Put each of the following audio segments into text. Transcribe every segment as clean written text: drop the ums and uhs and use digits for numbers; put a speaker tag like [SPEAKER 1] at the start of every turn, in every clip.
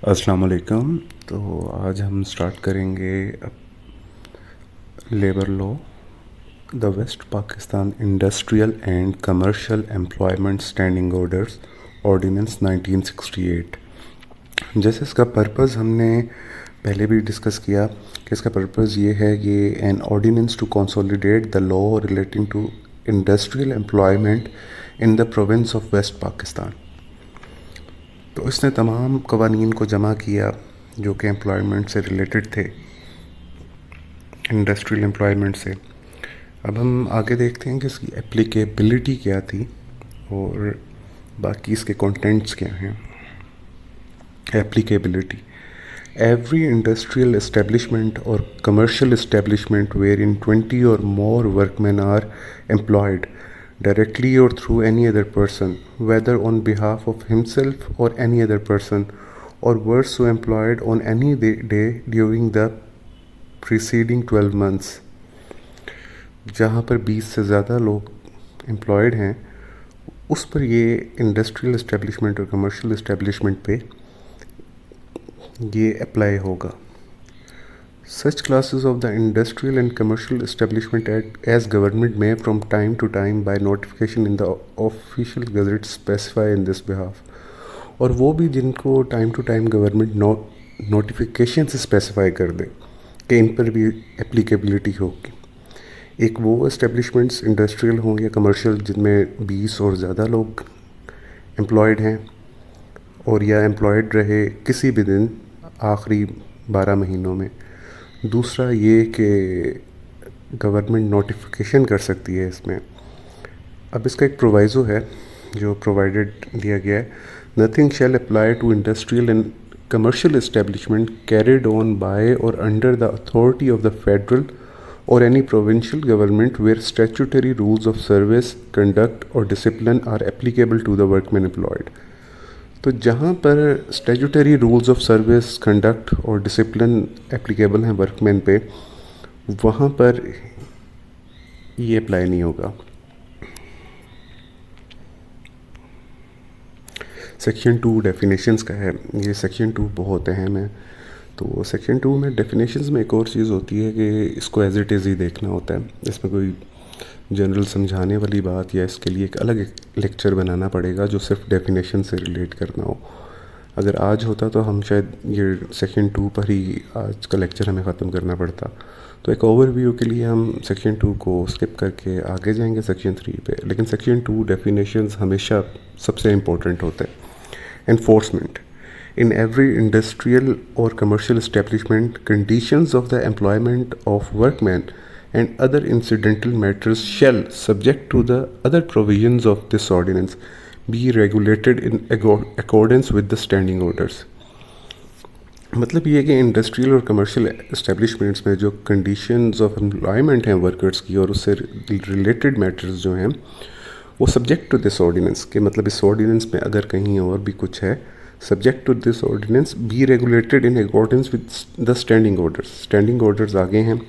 [SPEAKER 1] अस्सलाम वालेकुम। तो आज हम स्टार्ट करेंगे labour law, the West Pakistan industrial and commercial employment standing orders ordinance 1968। जैसे इसका पर्पस हमने पहले भी डिस्कस किया कि इसका पर्पस ये है, ये an ordinance to consolidate the law relating to industrial employment in the province of West Pakistan. तो इसने तमाम कवानीन को जमा किया जो कि एम्प्लॉयमेंट से रिलेटेड थे, इंडस्ट्रियल एम्प्लॉयमेंट से। अब हम आगे देखते हैं कि इसकी एप्लीकेबिलिटी क्या थी और बाकी इसके कंटेंट्स क्या हैं। Applicability: every industrial establishment or commercial establishment wherein 20 or more workmen are employed directly or through any other person, whether on behalf of himself or any other person, or were so employed on any day during the preceding 12 months, जहाँ पर 20 से ज़्यादा लोग employed हैं उस पर ये industrial establishment और कमर्शियल इस्टेब्लिशमेंट पे ये अप्लाई होगा। Such classes of the industrial and commercial establishment as government may from time to time by notification in the official gazette specify in this behalf, और वो भी जिनको time to time government notification से specify कर दे कि इन पर भी एप्लीकेबिलिटी होगी। एक वो इस्टेब्लिशमेंट्स इंडस्ट्रियल हों या कमर्शियल जिनमें 20 और ज़्यादा लोग एम्प्लॉयड हैं और या एम्प्लॉयड रहे किसी भी दिन आखिरी 12 महीनों में। दूसरा ये कि गवर्नमेंट नोटिफिकेशन कर सकती है इसमें। अब इसका एक प्रोवाइज़ो है जो प्रोवाइडेड दिया गया है, nothing shall apply to industrial and commercial establishment carried on by or under the authority of the federal or any provincial government where statutory rules of service, conduct और discipline are applicable to the workman employed. तो जहाँ पर statutory rules of service, conduct और discipline applicable हैं workman पे, वहाँ पर ये अप्लाई नहीं होगा। सेक्शन 2 डेफिनेशंस का है। ये सेक्शन 2 बहुत अहम है। तो सेक्शन 2 में डेफिनेशंस में एक और चीज़ होती है कि इसको एज इट इज़ ही देखना होता है। इसमें कोई जनरल समझाने वाली बात या इसके लिए एक अलग लेक्चर बनाना पड़ेगा जो सिर्फ डेफिनेशन से रिलेट करना हो। अगर आज होता तो हम शायद ये सेक्शन 2 पर ही आज का लेक्चर हमें ख़त्म करना पड़ता। तो एक ओवरव्यू के लिए हम सेक्शन 2 को स्किप करके आगे जाएंगे सेक्शन 3 पे। लेकिन सेक्शन 2 डेफिनेशंस हमेशा सबसे इम्पोर्टेंट होते हैं। Enforcement: in every industrial or commercial establishment, conditions of the employment of workmen and other incidental matters shall, subject to the other provisions of this ordinance, be regulated in accordance with the standing orders। मतलब ये कि industrial और commercial establishments में जो conditions of employment हैं workers की और उससे रिलेटेड मैटर्स जो हैं वो सब्जेक्ट टू दिस ऑर्डिनेंस के, मतलब इस ऑर्डिनेंस में अगर कहीं और भी कुछ है, subject to this ordinance be regulated in accordance with the standing orders. Standing orders आगे हैं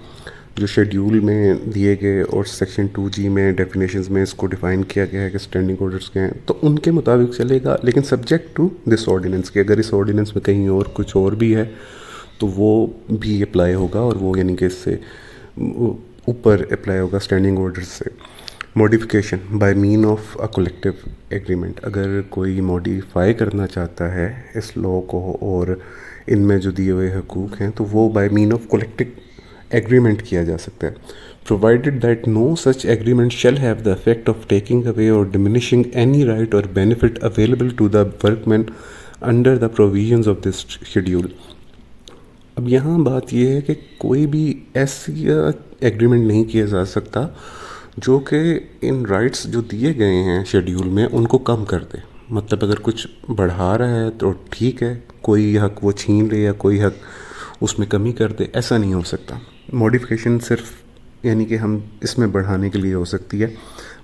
[SPEAKER 1] जो शेड्यूल में दिए गए और सेक्शन 2G में डेफिनेशंस में इसको डिफ़ाइन किया गया है कि स्टैंडिंग ऑर्डर्स क्या हैं, तो उनके मुताबिक चलेगा। लेकिन सब्जेक्ट टू दिस ऑर्डिनेंस के, अगर इस ऑर्डिनेंस में कहीं और कुछ और भी है तो वो भी अप्लाई होगा और वो यानी कि इससे ऊपर अप्लाई होगा स्टैंडिंग ऑर्डर्स से। Modification by mean of a collective agreement: अगर कोई मॉडिफाई करना चाहता है इस लॉ को और इनमें जो दिए हुए हकूक़ हैं तो वो by mean of collective agreement किया जा सकता है। Provided that no such agreement shall have the effect of taking away or diminishing any right or benefit available to the workman under the provisions of this schedule. अब यहाँ बात यह है कि कोई भी ऐसी एग्रीमेंट नहीं किया जा सकता जो कि इन राइट्स जो दिए गए हैं शेड्यूल में उनको कम कर दे। मतलब अगर कुछ बढ़ा रहा है तो ठीक है, कोई हक वो छीन ले या कोई हक उसमें कमी कर दे, ऐसा नहीं हो सकता। मॉडिफिकेशन सिर्फ यानी कि हम इसमें बढ़ाने के लिए हो सकती है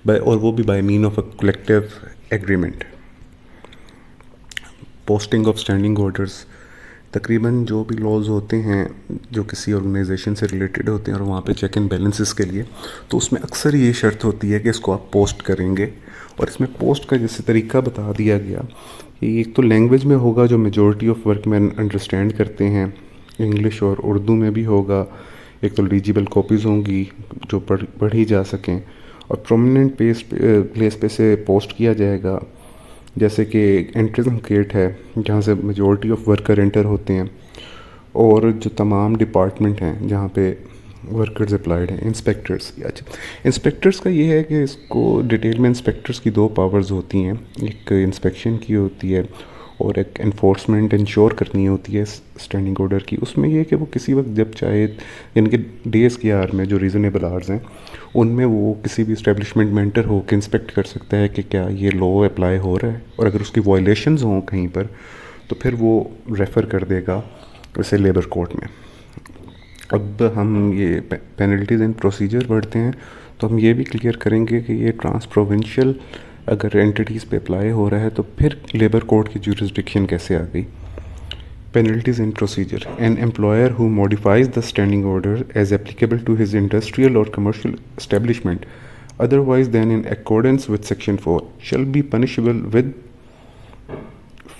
[SPEAKER 1] और वो भी by mean of a collective agreement. Posting of standing orders: तकरीबन जो भी लॉज होते हैं जो किसी ऑर्गेनाइजेशन से रिलेटेड होते हैं और वहाँ पे चेक एंड बैलेंसेस के लिए, तो उसमें अक्सर ये शर्त होती है कि इसको आप पोस्ट करेंगे। और इसमें पोस्ट का जैसे तरीका बता दिया गया कि एक तो लैंग्वेज में होगा जो मेजॉरिटी ऑफ वर्कमैन अंडरस्टैंड करते हैं, इंग्लिश और उर्दू में भी होगा। एक तो लीजिबल कॉपीज़ होंगी जो पढ़ी जा सकें, और प्रोमिनेंट प्लेस पे से पोस्ट किया जाएगा, जैसे कि एंट्रेंस गेट है जहाँ से मेजॉरिटी ऑफ वर्कर एंटर होते हैं, और जो तमाम डिपार्टमेंट हैं जहाँ पे वर्कर्स अप्लाइड हैं, इंस्पेक्टर्स। अच्छा, इंस्पेक्टर्स का ये है कि इसको डिटेल में इंस्पेक्टर्स की दो पावर्स होती हैं, एक इंस्पेक्शन की होती है और एक एनफोर्समेंट इंश्योर करनी होती है स्टैंडिंग ऑर्डर की। उसमें ये है कि वो किसी वक्त जब चाहे, यानी कि डेज़ की आवर में जो रीज़नेबल आवर्स हैं उनमें वो किसी भी इस्टेब्लिशमेंट में एंटर होकर इंस्पेक्ट कर सकता है कि क्या ये लॉ अप्लाई हो रहा है, और अगर उसकी वायलेशंस हों कहीं पर तो फिर वो रेफ़र कर देगा वैसे लेबर कोर्ट में। अब हम ये पेनल्टीज़ एंड प्रोसीजर पढ़ते हैं तो हम ये भी क्लियर करेंगे कि ये ट्रांस प्रोविंशियल अगर एंटिटीज़ पे अप्लाई हो रहा है तो फिर लेबर कोर्ट की जुरिस्डिक्शन कैसे आ गई। Penalties and procedure. An employer who modifies the standing order as applicable to his industrial or commercial establishment otherwise than in accordance with Section 4 shall be punishable with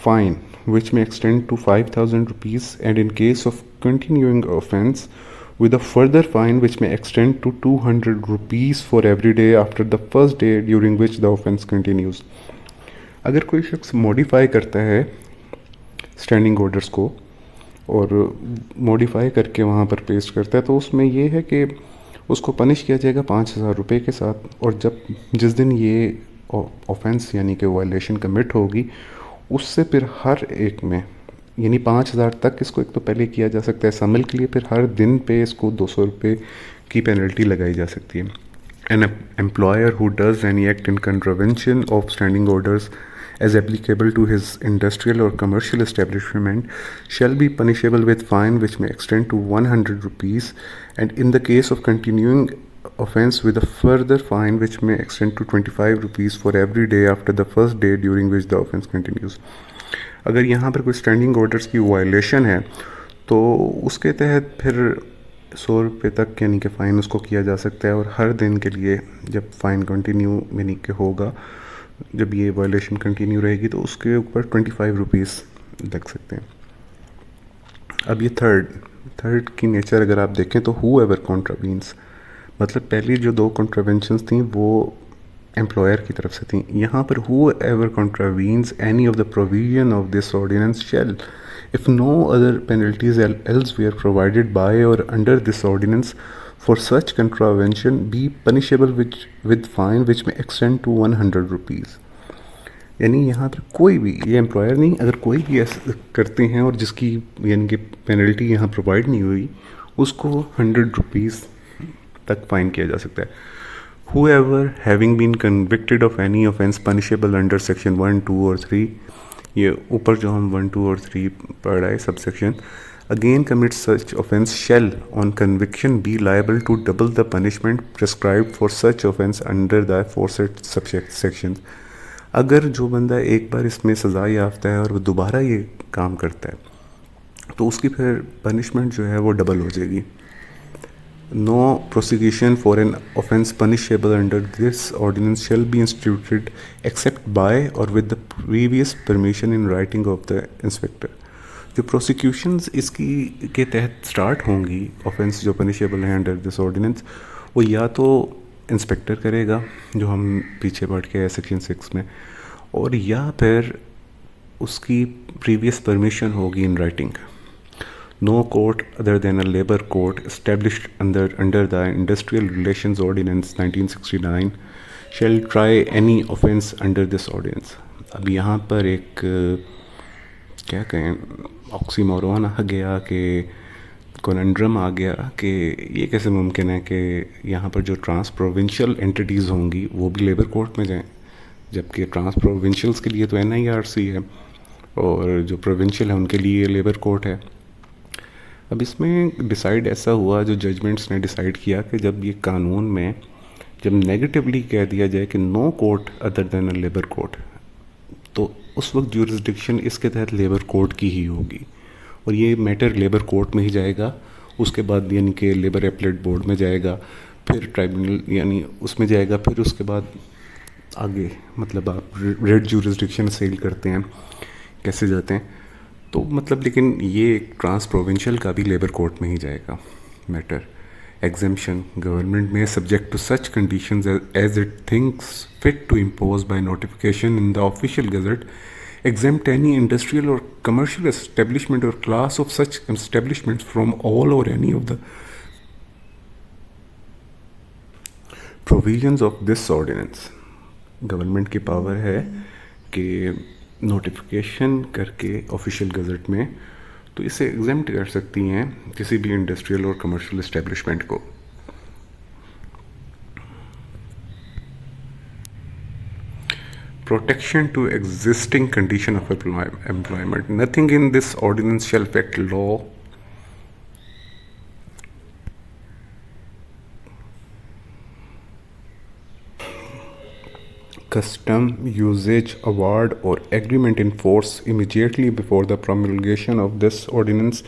[SPEAKER 1] fine which may extend to 5,000 rupees, and in case of continuing offence with a further fine which may extend to 200 rupees for every day after the first day during which the offence continues. अगर कोई शख्स modify करता है standing orders को और modify करके वहाँ पर पेस्ट करता है तो उसमें ये है कि उसको पनिश किया जाएगा 5,000 रुपये के साथ। और जब जिस दिन ये ऑफेंस यानी कि वायलेशन कमिट होगी उससे फिर हर एक में यानी 5,000 तक इसको एक तो पहले किया जा सकता है समल के लिए, फिर हर दिन पे इसको 200 रुपये की पेनल्टी लगाई जा सकती है। An employer who does any act in contravention of standing orders as applicable to his industrial or commercial establishment shall be punishable with fine which may extend to 100 rupees, and in the case of continuing offence with a further fine which may extend to 25 rupees for every day after the first day during which the offence continues. अगर यहाँ पर कोई standing orders की violation है तो उसके तहत फिर 100 रुपये तक यानी कि फ़ाइन उसको किया जा सकता है, और हर दिन के लिए जब फ़ाइन कंटिन्यू यानी कि होगा, जब ये वायलेशन कंटिन्यू रहेगी तो उसके ऊपर 25 रुपीज़ लग सकते हैं। अब ये थर्ड की नेचर अगर आप देखें तो हु एवर कॉन्ट्रावीन्स, मतलब पहली जो दो कॉन्ट्रावेंशंस थी वो एम्प्लॉयर की तरफ से थी, यहाँ पर whoever contravenes any of the provision of this ordinance shall if no other penalties elsewhere provided by or under this ordinance for such contravention be punishable with fine which may extend to 100 rupees. यानी यहाँ पर कोई भी, ये employer नहीं, अगर कोई भी ऐसा करते हैं और जिसकी यानी कि पेनल्टी यहाँ प्रोवाइड नहीं हुई उसको 100 रुपीज़ तक फ़ाइन किया जा सकता है। Whoever having been convicted of any offence punishable under section 1, 2 or 3, ये ऊपर जो हम 1, 2 और 3 पढ़ रहे सब section, again commit such offence shall on conviction be liable to double the punishment prescribed for such offence under the foresaid section. अगर जो बंदा एक बार इसमें सज़ा याफ्ता है और वो दोबारा ये काम करता है तो उसकी फिर पनिशमेंट जो है वो डबल हो जाएगी। No prosecution for an offence punishable under this ordinance shall be instituted except by or with the previous permission in writing of the inspector. जो prosecutions इसकी के तहत स्टार्ट होंगी offence जो punishable है under this ordinance, वो या तो इंस्पेक्टर करेगा जो हम पीछे पढ़ के हैं सेक्शन 6 में, और या फिर उसकी प्रीवियस परमिशन होगी in writing. No court other than a labor court established under the Industrial Relations Ordinance 1969 shall try any offence under this ordinance. अब यहाँ पर एक क्या कहें ऑक्सीमोरॉन आ गया कि कॉन्ड्रम आ गया कि ये कैसे मुमकिन है कि यहाँ पर जो ट्रांस प्रोविंशियल एंटिटीज़ होंगी वो भी लेबर कोर्ट में जाएं, जबकि ट्रांस प्रोविंशियल्स के लिए तो NIRC है और जो प्रोविंशियल है उनके लिए लेबर कोर्ट है। अब इसमें डिसाइड ऐसा हुआ, जो जजमेंट्स ने डिसाइड किया कि जब ये कानून में जब नेगेटिवली कह दिया जाए कि no court other than a labour court, तो उस वक्त ज्यूरिसडिक्शन इसके तहत लेबर कोर्ट की ही होगी, और ये मैटर लेबर कोर्ट में ही जाएगा, उसके बाद यानी कि लेबर एपलेट बोर्ड में जाएगा, फिर ट्राइब्यूनल यानी उसमें जाएगा, फिर उसके बाद आगे मतलब आप रेड ज्यूरिसडिक्शन सेल करते हैं कैसे जाते हैं, तो मतलब लेकिन ये ट्रांस प्रोविंशियल का भी लेबर कोर्ट में ही जाएगा मैटर। एग्जेम्पशन गवर्नमेंट में subject to such conditions as it thinks fit to impose by notification in the official gazette exempt any industrial or commercial establishment or class of such establishments from all or any of the provisions of this ordinance। Government की power है कि notification करके official gazette में तो इसे exempt कर सकती हैं किसी भी इंडस्ट्रियल और कमर्शियल इस्टेब्लिशमेंट को। Protection to existing condition of employment. Nothing in this ordinance shall affect law, custom, usage, award, or agreement in force immediately before the promulgation of this ordinance,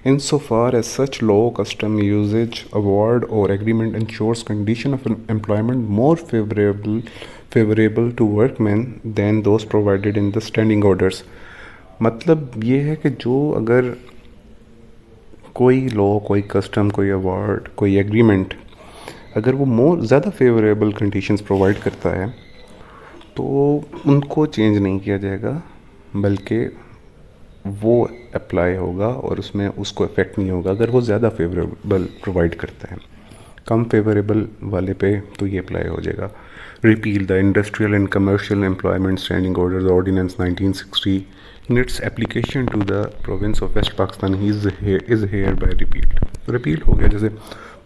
[SPEAKER 1] insofar as such law, custom, usage, award, or agreement ensures condition of employment more favorable to workmen than those provided in the standing orders। मतलब ये है कि जो अगर कोई law, कोई custom, कोई award, कोई एग्रीमेंट अगर वो मोर ज़्यादा फेवरेबल कंडीशंस प्रोवाइड करता है तो उनको चेंज नहीं किया जाएगा, बल्कि वो अप्लाई होगा और उसमें उसको इफ़ेक्ट नहीं होगा अगर वो ज़्यादा फेवरेबल प्रोवाइड करता है। कम फेवरेबल वाले पे तो ये अप्लाई हो जाएगा। Repeal the industrial and commercial employment standing orders ordinance 1960 in its application to the province of West Pakistan is hereby repealed. Repeal हो गया, जैसे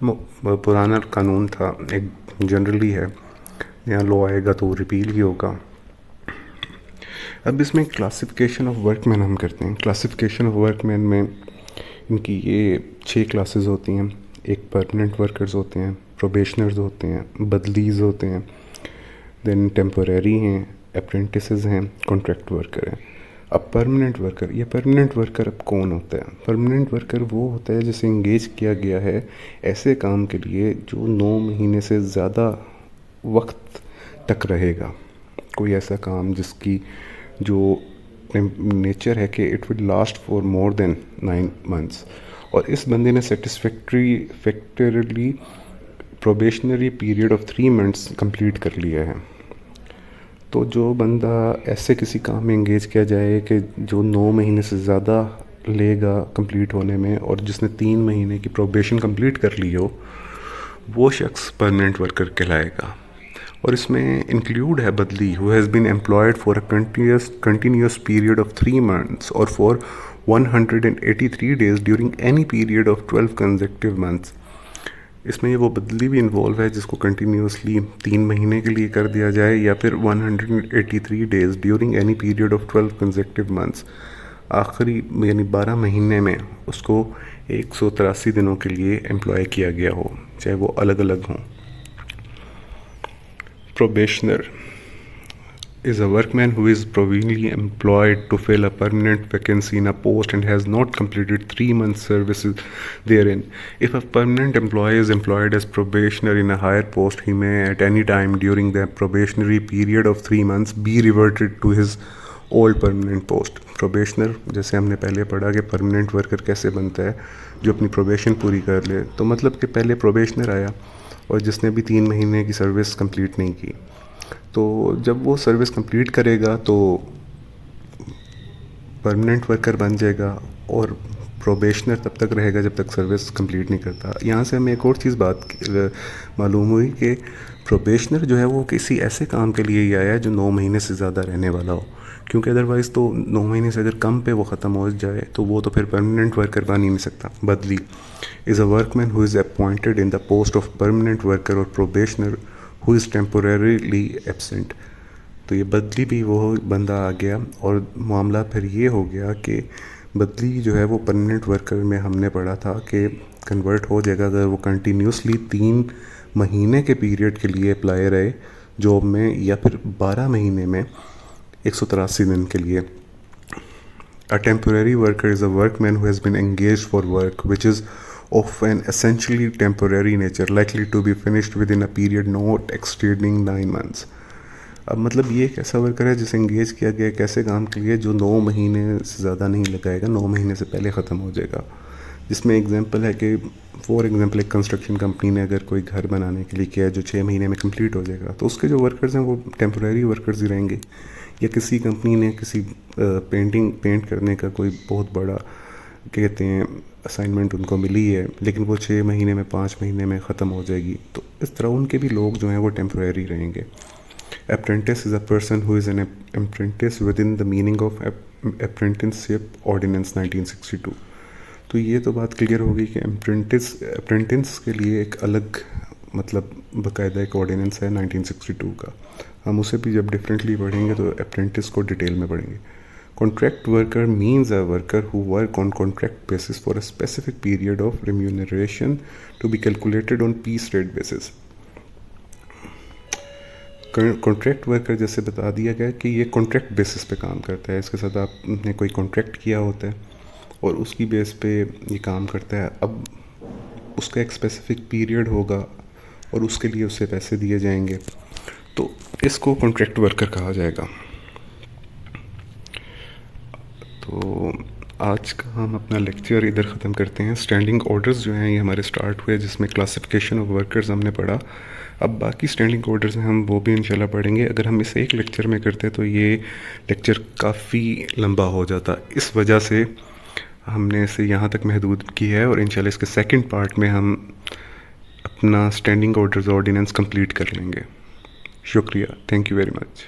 [SPEAKER 1] पुराना कानून था एक जनरली है, यहाँ लॉ आएगा तो रिपील ही होगा। अब इसमें क्लासिफिकेशन ऑफ वर्कमैन हम करते हैं। क्लासिफिकेशन ऑफ वर्कमैन में इनकी ये 6 क्लासेस होती हैं। एक परमानेंट वर्कर्स होते हैं, प्रोबेशनर्स होते हैं, बदलीज होते हैं, देन टेम्पोरेरी हैं, अप्रेंटिसेस हैं, कॉन्ट्रैक्ट वर्कर हैं। अब परमानेंट वर्कर, ये परमानेंट वर्कर अब कौन होता है? परमानेंट वर्कर वो होता है जिसे इंगेज किया गया है ऐसे काम के लिए जो 9 महीने से ज़्यादा वक्त तक रहेगा। कोई ऐसा काम जिसकी जो नेचर है कि it will last for more than 9 months, और इस बंदे ने satisfactorily probationary period of 3 months complete कर लिया है। तो जो बंदा ऐसे किसी काम में इंगेज किया जाए कि जो 9 महीने से ज़्यादा लेगा कंप्लीट होने में और जिसने 3 महीने की प्रोबेशन कंप्लीट कर ली हो, वो शख्स परमानेंट वर्कर कहलाएगा। और इसमें इंक्लूड है बदली, who has been employed for a continuous period of 3 months or for 183 days during any period of 12 consecutive months. इसमें ये वो बदली भी इन्वॉल्व है जिसको कंटिन्यूसली 3 महीने के लिए कर दिया जाए या फिर 183 days during any period of 12 consecutive months, आखिरी यानी 12 महीने में उसको 183 दिनों के लिए एम्प्लॉय किया गया हो, चाहे वो अलग अलग हों। Probationer is a workman who is provisionally employed to fill a permanent vacancy in a post and has not completed 3 months services therein. If a permanent employee is employed as probationer in a higher post, he may at any time during the probationary period of 3 months be reverted to his old permanent post. Probationer, जैसे हमने पहले पढ़ा कि permanent worker कैसे बनता है, जो अपनी probation पूरी कर ले। तो मतलब कि पहले probationer आया और जिसने भी 3 महीने की सर्विस कंप्लीट नहीं की, तो जब वो सर्विस कंप्लीट करेगा तो परमानेंट वर्कर बन जाएगा और प्रोबेशनर तब तक रहेगा जब तक सर्विस कंप्लीट नहीं करता। यहाँ से हमें एक और चीज़ मालूम हुई कि प्रोबेशनर जो है वो किसी ऐसे काम के लिए ही आया है जो 9 महीने से ज़्यादा रहने वाला हो, क्योंकि अदरवाइज़ तो 9 महीने से अगर कम पे वो ख़त्म हो जाए तो वो तो फिर परमानेंट वर्कर बन ही नहीं सकता। बदली is a workman who is appointed in the post of permanent worker और प्रोबेशनर हु इज़ टेम्पोरेरीली एब्सेंट। तो ये बदली भी वो बंदा आ गया और मामला फिर ये हो गया कि बदली जो है वो परमानेंट वर्कर में हमने पढ़ा था कि कन्वर्ट हो जाएगा अगर वो कंटिन्यूसली 3 महीने के पीरियड के लिए अप्लाई रहे जॉब में, या फिर 12 महीने में 183 दिन के लिए A temporary worker is a workman who has been engaged for work which is of an essentially temporary nature, likely to be finished within a period not exceeding 9 months. अब मतलब ये एक ऐसा वर्कर है जिसे इंगेज किया गया एक ऐसे काम के लिए जो 9 महीने से ज़्यादा नहीं लगाएगा, 9 महीने से पहले ख़त्म हो जाएगा. जिसमें एग्जांपल है कि फॉर एग्जांपल एक कंस्ट्रक्शन कंपनी ने अगर कोई घर बनाने के लिए किया जो 6 महीने में कंप्लीट हो जाएगा, तो उसके जो वर्कर्स हैं वो टेम्परेरी वर्कर्स ही रहेंगे. या किसी कंपनी ने किसी पेंट करने का कोई बहुत बड़ा कहते हैं असाइनमेंट उनको मिली है, लेकिन वो 6 महीने में 5 महीने में ख़त्म हो जाएगी, तो इस तरह उनके भी लोग जो हैं वो टेम्परेरी रहेंगे. Apprentice is a person who is an apprentice within the meaning of Apprenticeship Ordinance 1962. तो ये तो बात क्लियर होगी कि अप्रेंटिस के लिए एक अलग मतलब बाकायदा एक ऑर्डिनेंस है 1962 का. हम उसे भी जब डिफरेंटली पढ़ेंगे तो अप्रेंटिस को डिटेल में पढ़ेंगे. Contract worker means a worker who work on contract basis for a specific period of remuneration to be calculated on piece rate basis. Contract worker जैसे बता दिया गया कि ये कॉन्ट्रैक्ट बेसिस पे काम करता है. इसके साथ आपने कोई कॉन्ट्रैक्ट किया होता है और उसकी बेस पे ये काम करता है. अब उसका एक स्पेसिफिक पीरियड होगा और उसके लिए उससे पैसे दिए जाएंगे, तो इसको कॉन्ट्रैक्ट वर्कर कहा जाएगा. तो आज का हम अपना लेक्चर इधर ख़त्म करते हैं. स्टैंडिंग ऑर्डर्स जो हैं ये हमारे स्टार्ट हुए जिसमें क्लासिफिकेशन ऑफ वर्कर्स हमने पढ़ा. अब बाकी स्टैंडिंग ऑर्डर्स हैं हम वो भी इंशाल्लाह पढ़ेंगे. अगर हम इसे एक लेक्चर में करते तो ये लेक्चर काफ़ी लंबा हो जाता. इस वजह से हमने इसे यहाँ तक महदूद की है और इंशाल्लाह इसके सेकंड पार्ट में हम अपना स्टैंडिंग ऑर्डर्स ऑर्डिनेंस कंप्लीट कर लेंगे. शुक्रिया. Thank you very much.